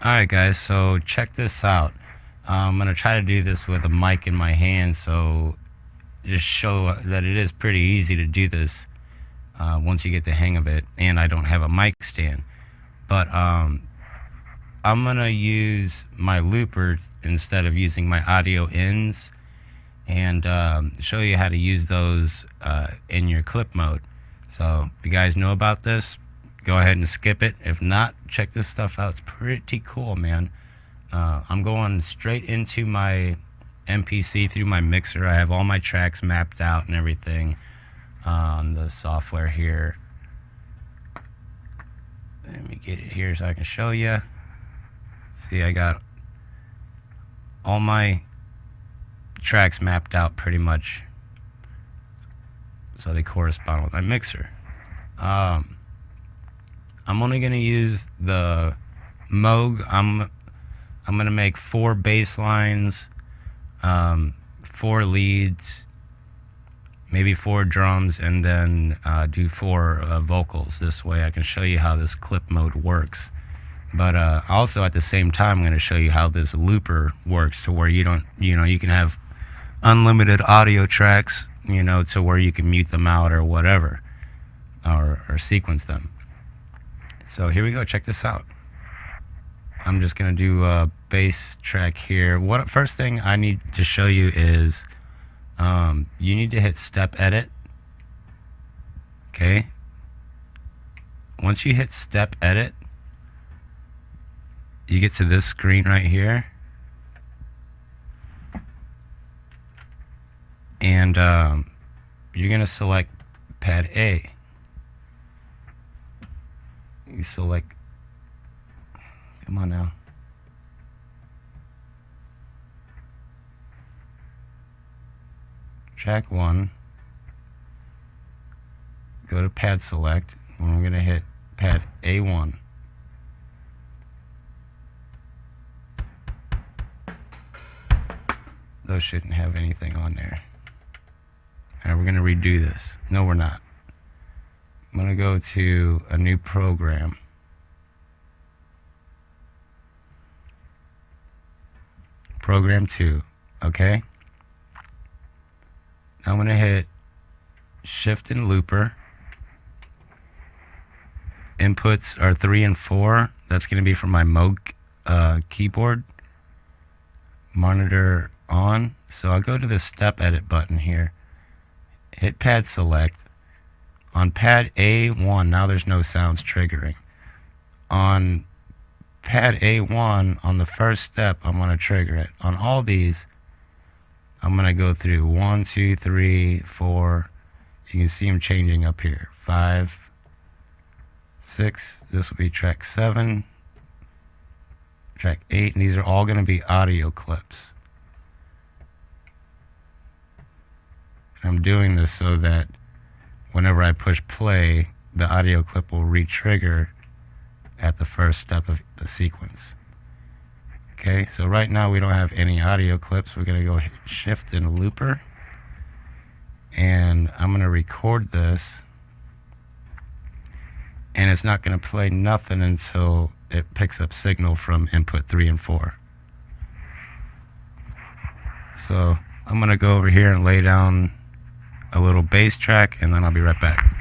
Alright guys, so check this out. I'm going to try to do this with a mic in my hand, so just show that it is pretty easy to do this once you get the hang of it, and I don't have a mic stand. But I'm going to use my loopers instead of using my audio ins, and show you how to use those in your clip mode. So if you guys know about this, go ahead and skip it. If not, check this stuff out. It's pretty cool, man. I'm going straight into my MPC through my mixer. I have all my tracks mapped out and everything on the software here. Let me get it here so I can show you. See, I got all my tracks mapped out pretty much, so they correspond with my mixer. I'm only going to use the Moog. I'm going to make 4 bass lines, 4 leads, maybe 4 drums, and then do 4 vocals. This way I can show you how this clip mode works. But also at the same time, I'm going to show you how this looper works, to where you don't, you can have unlimited audio tracks, to where you can mute them out or whatever, or sequence them. So here we go, check this out. I'm just gonna do a bass track here. First thing I need to show you is you need to hit step edit. Okay. Once you hit step edit, you get to this screen right here, and you're gonna select pad A. You select, come on now. Track 1. Go to pad select, and we're going to hit pad A1. Those shouldn't have anything on there. Alright, we're going to redo this. No, we're not. I'm going to go to a new program. Program 2. Okay. Now I'm going to hit shift and looper. Inputs are 3 and 4. That's going to be from my Moog keyboard. Monitor on. So I'll go to the step edit button here. Hit pad select. On pad A1, now there's no sounds triggering. On pad A1, on the first step, I'm going to trigger it. On all these, I'm going to go through 1, 2, 3, 4. You can see them changing up here. 5, 6. This will be track 7, track 8, and these are all going to be audio clips. And I'm doing this so that whenever I push play, the audio clip will re-trigger at the first step of the sequence. Okay, so right now we don't have any audio clips. We're going to go hit shift and looper, and I'm going to record this, and it's not going to play nothing until it picks up signal from input 3 and 4. So I'm going to go over here and lay down a little bass track, and then I'll be right back.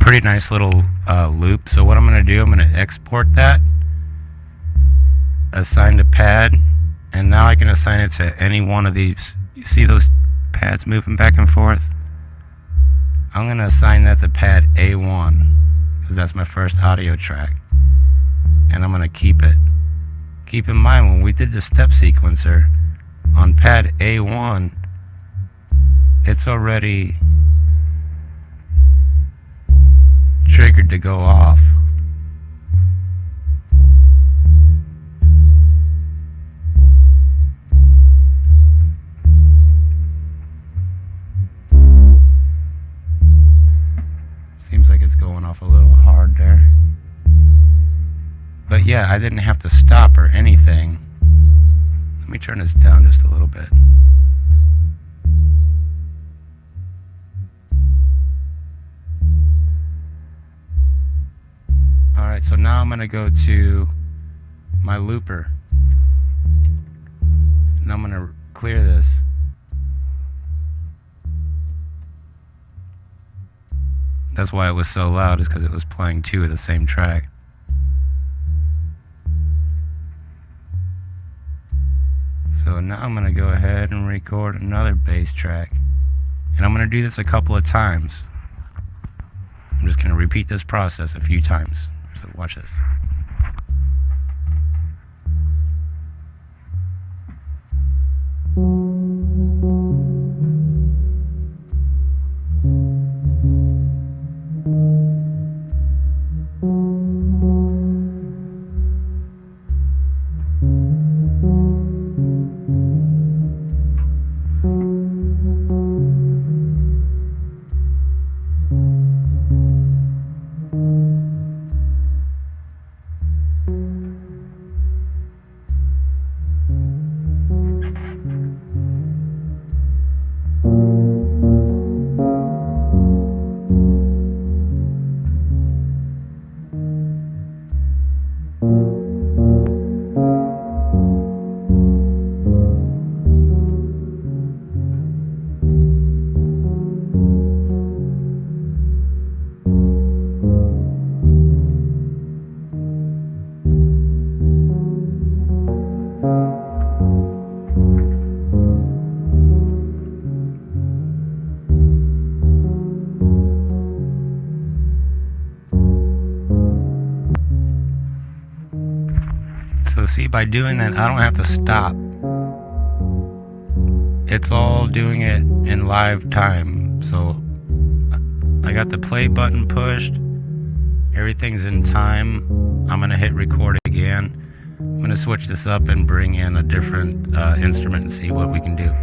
Pretty nice little loop. So what I'm going to do, I'm going to export that, assign to pad, and now I can assign it to any one of these. You see those pads moving back and forth? I'm going to assign that to pad A1, because that's my first audio track, and I'm going to keep it. Keep in mind, when we did the step sequencer on pad A1, it's already triggered to go off. yeah, I didn't have to stop or anything. Let me turn this down just a little bit. Alright, so now I'm going to go to my looper. And I'm going to clear this. That's why it was so loud, is because it was playing two of the same track. So now I'm going to go ahead and record another bass track. And I'm going to do this a couple of times. I'm just going to repeat this process a few times. So watch this. So see, by doing that, I don't have to stop. It's all doing it in live time. So I got the play button pushed. Everything's in time. I'm gonna hit record again. I'm gonna switch this up and bring in a different instrument and see what we can do.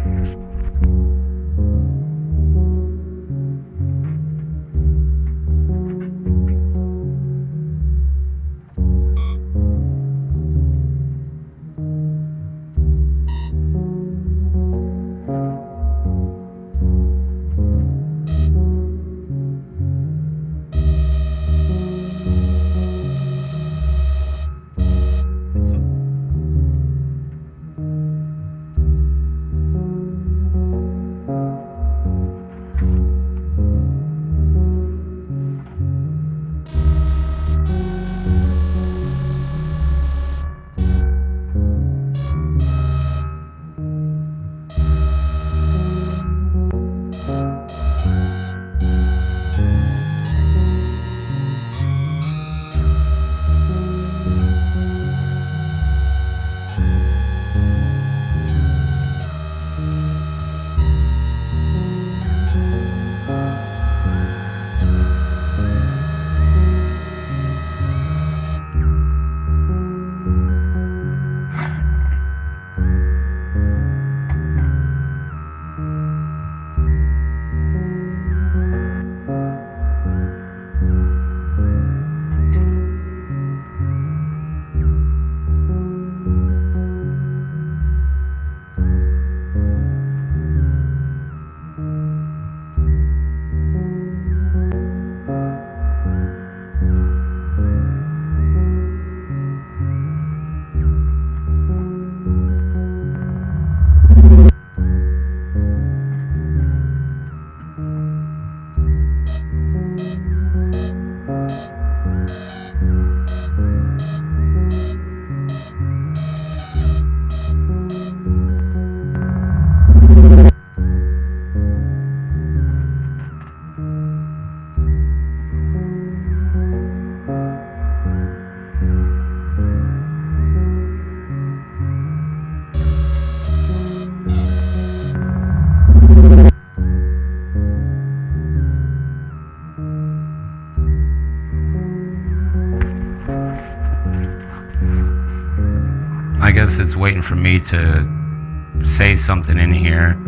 I guess it's waiting for me to say something in here.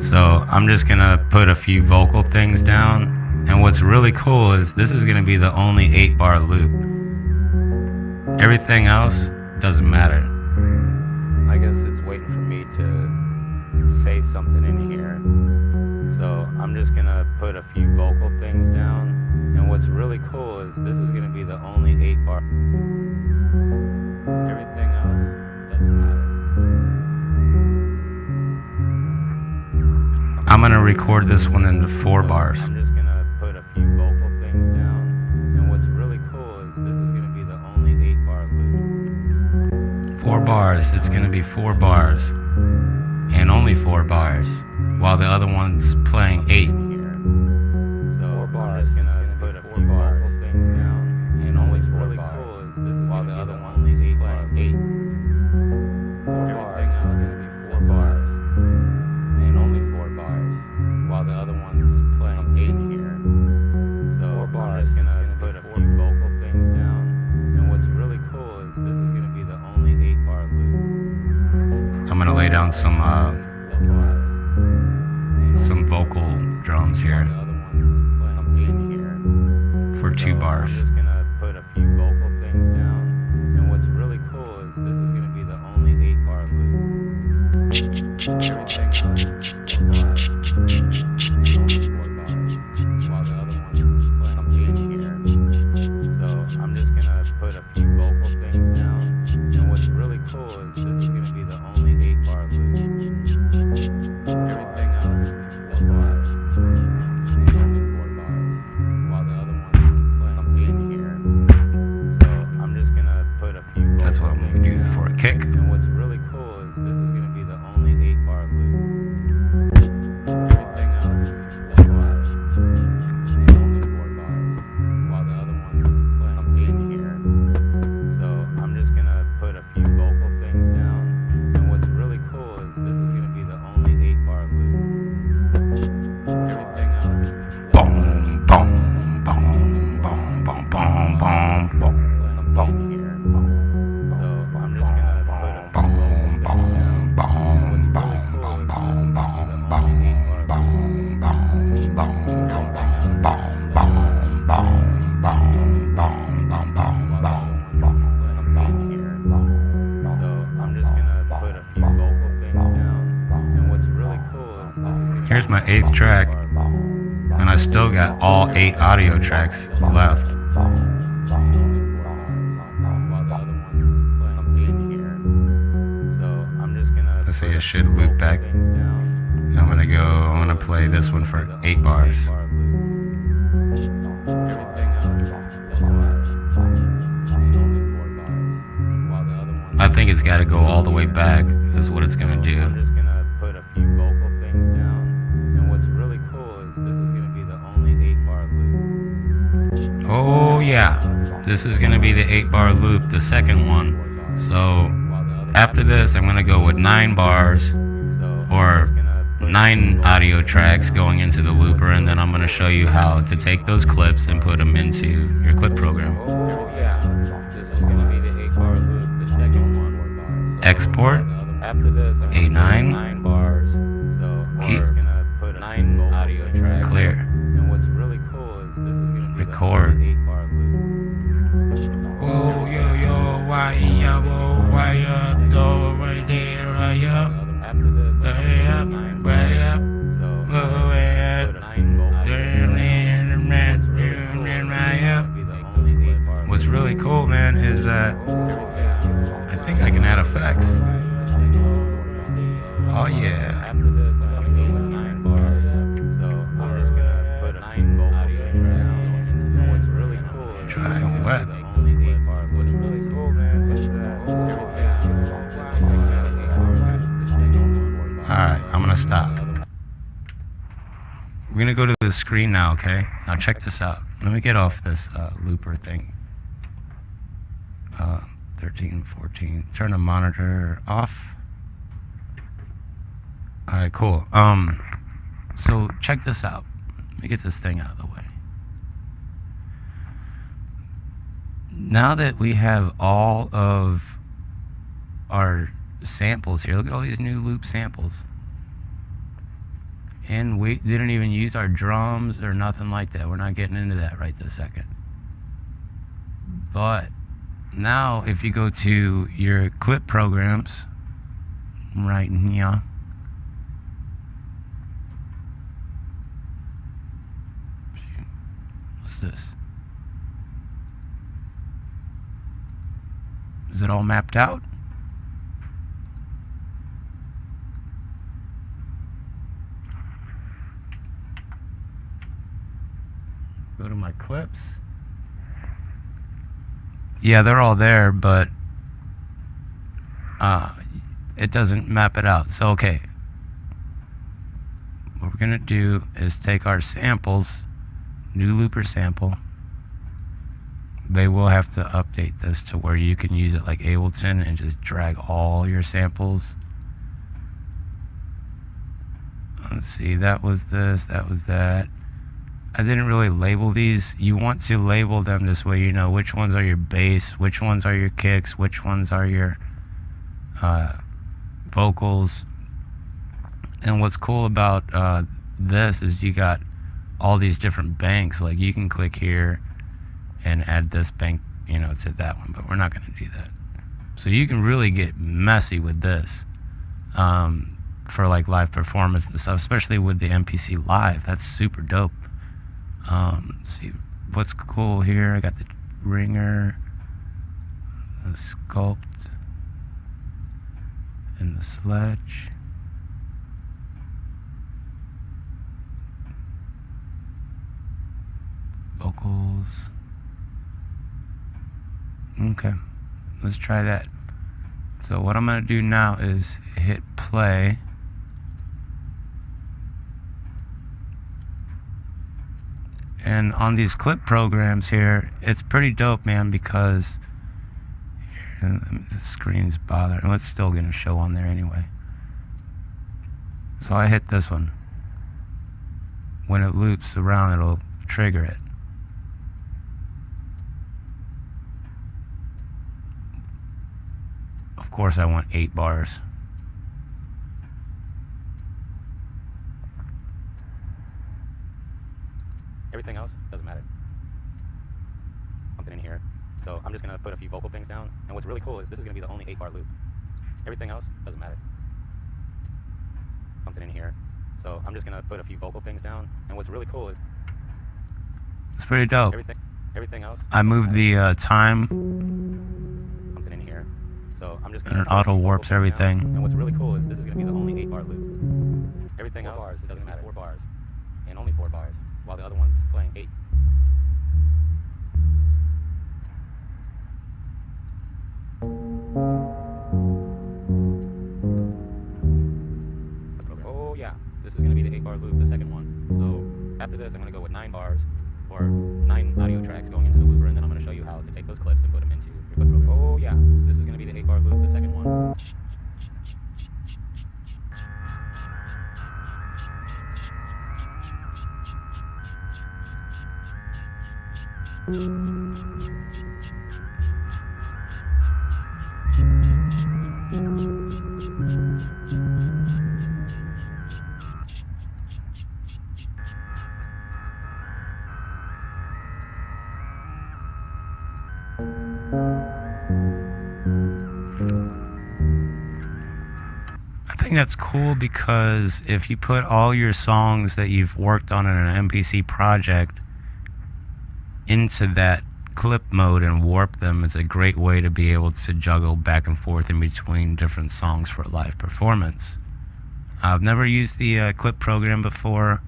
So I'm just gonna put a few vocal things down. And what's really cool is this is gonna be the only 8-bar loop. Everything else doesn't matter. I guess it's waiting for me to say something in here. So I'm just gonna put a few vocal things down. And what's really cool is this is gonna be the only 8-bar. Everything else doesn't matter. I'm gonna record this one into 4 bars. I'm just gonna put a few vocal things down. And what's really cool is this is gonna be the only 8-bar loop. 4 bars. It's gonna be 4 bars. And only 4 bars. While the other one's playing 8. So 4 bars. I'm just gonna put a few vocal things down. And only 4 really bars. Cool is this is while the other one's playing 8. 4 bars. It's gonna be 4 bars. And only 4 bars. While the other one's playing 8 here. So 4 bars. I'm just gonna put a few vocal things down. And what's really cool is this is gonna be the only 8-bar loop. I'm gonna lay down some vocal drums here for 2 bars. I'm just gonna put a few vocal things down. And what's really cool is this is gonna be the only 8-bar loop. While the other one's playing 8 here. So I'm just gonna put a few vocal things down. And what's really cool is this is gonna be the only 8-bar loop. Everything else is 4 bars. And only 4 bars. While the other one's playing 8 here. So I'm just gonna put a few vocal. That's what I'm gonna do for a kick. And what's really cool is this is gonna be the only 8-bar loop. Everything else is 4 bars. And only 4 bars. While the other one's playing 8 here. So I'm just gonna put a few vocal things down. And what's really cool is this is gonna be the only 8-bar loop. Everything else is boom, boom, boom, boom, boom, boom, boom, boom, here. So I'm just gonna put a few vocal things down. And what's really cool is this is gonna be the only 8-bar Here's my 8th track, and I still got all 8 audio tracks left. Let's see, it should loop back. I'm gonna play this one for 8 bars. I think it's gotta go all the way back, is what it's gonna do. I'm just gonna put a few vocal things down. And what's really cool is this is gonna be the only 8-bar loop. Oh yeah, this is gonna be the 8-bar loop, the second one. So after this, I'm gonna go with 9 bars, or 9 audio tracks going into the looper, and then I'm gonna show you how to take those clips and put them into your clip program. Oh yeah, this is gonna be the 8-bar loop, the second one. Export. After this, I'm gonna 9 bars. So keep gonna put 9 audio tracks. Clear. And what's really cool is this is gonna be record. The 8-bar loop. Oh yo yo, why ya, why ya, do right there, right up. After this, way up, way up. So way up. What's really cool, man, is that I think I can add effects. Oh yeah. After this, I'm gonna go with 9 bars. So I'm just gonna put 9 audio tracks. And what's really cool is try on web. What's really cool, man, is that alright, I'm gonna stop. We're gonna go to the screen now, okay? Now check this out. Let me get off this looper thing. 13, 14. Turn the monitor off. Alright, cool. So check this out. Let me get this thing out of the way. Now that we have all of our samples here, look at all these new loop samples. And we didn't even use our drums or nothing like that. We're not getting into that right this second. But Now, if you go to your clip programs, right in here, what's this? Is it all mapped out? Go to my clips. Yeah, they're all there, but it doesn't map it out. So, okay. What we're gonna do is take our samples, new looper sample. They will have to update this to where you can use it like Ableton and just drag all your samples. Let's see, that was this, that was that. I didn't really label these. You want to label them this way, you know which ones are your bass, which ones are your kicks, which ones are your vocals. And what's cool about this is you got all these different banks. Like you can click here and add this bank, you know, to that one, but we're not going to do that. So you can really get messy with this for like live performance and stuff, especially with the MPC Live. That's super dope. See what's cool here. I got the ringer, the sculpt, and the sledge. Vocals. Okay, let's try that. So what I'm gonna do now is hit play. And on these clip programs here, it's pretty dope, man, because the screen's bothering. It's still gonna show on there anyway. So I hit this one. When it loops around, it'll trigger it. Of course, I want 8 bars. Everything else doesn't matter. Something in here. So I'm just going to put a few vocal things down. And what's really cool is this is going to be the only 8-bar loop. Everything else doesn't matter. Something in here. So I'm just going to put a few vocal things down. And what's really cool is it's pretty dope. Everything else. I moved the time. Something in here. So I'm just going to and it auto warps everything. And what's really cool is this is going to be the only 8-bar loop. Everything else bars, it doesn't matter. 4 bars. And only 4 bars. While the other one's playing 8. Oh yeah, this is going to be the 8-bar loop, the second one. So after this, I'm going to go with 9 bars, or 9 audio tracks going into the looper, and then I'm going to show you how to take those clips and put them into your clip program. Oh yeah, this is going to be the 8-bar loop, the second one. I think that's cool because if you put all your songs that you've worked on in an MPC project into that clip mode and warp them, it's a great way to be able to juggle back and forth in between different songs for a live performance. I've never used the clip program before,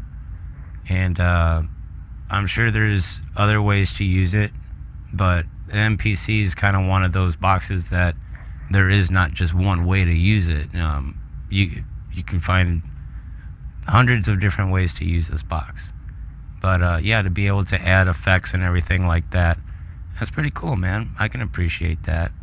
and I'm sure there's other ways to use it, but the MPC is kind of one of those boxes that there is not just one way to use it. You can find hundreds of different ways to use this box. But yeah, to be able to add effects and everything like that, that's pretty cool, man. I can appreciate that.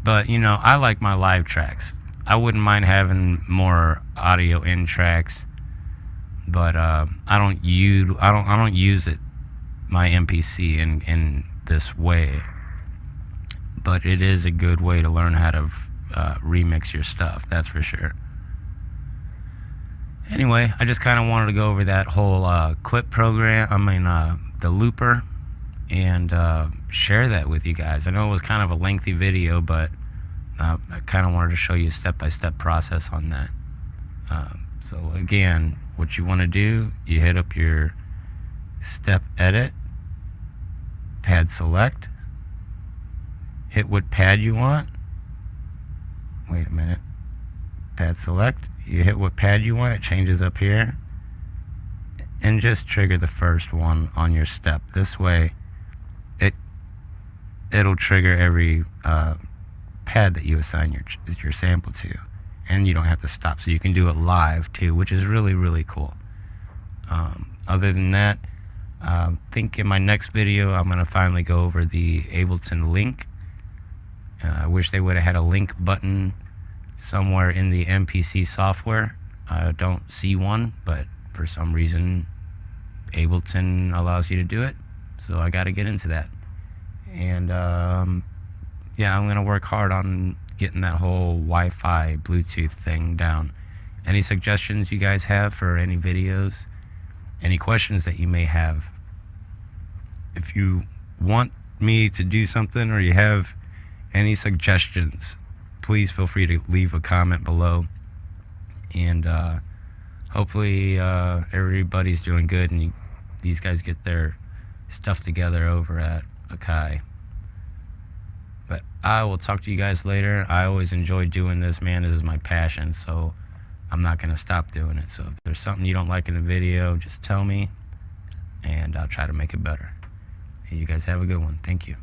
But you know, I like my live tracks. I wouldn't mind having more audio in tracks, but I don't use it, my MPC in this way. But it is a good way to learn how to remix your stuff, that's for sure. Anyway, I just kind of wanted to go over that whole clip program, the looper and share that with you guys. I know it was kind of a lengthy video, but I kind of wanted to show you a step-by-step process on that. So again, what you want to do, you hit up your step edit, pad select, hit what pad you want. Wait a minute. Pad select, you hit what pad you want, it changes up here, and just trigger the first one on your step. This way it'll trigger every pad that you assign your sample to, and you don't have to stop, so you can do it live too, which is really, really cool. Other than that, I think in my next video I'm going to finally go over the Ableton link. I wish they would have had a link button somewhere in the MPC software. I don't see one, but for some reason Ableton allows you to do it, so I got to get into that. And yeah, I'm going to work hard on getting that whole Wi-Fi Bluetooth thing down. Any suggestions you guys have for any videos? Any questions that you may have? If you want me to do something or you have any suggestions, please feel free to leave a comment below. And hopefully everybody's doing good and these guys get their stuff together over at Akai. But I will talk to you guys later. I always enjoy doing this, man. This is my passion, so I'm not going to stop doing it. So if there's something you don't like in the video, just tell me, and I'll try to make it better. Hey, you guys have a good one. Thank you.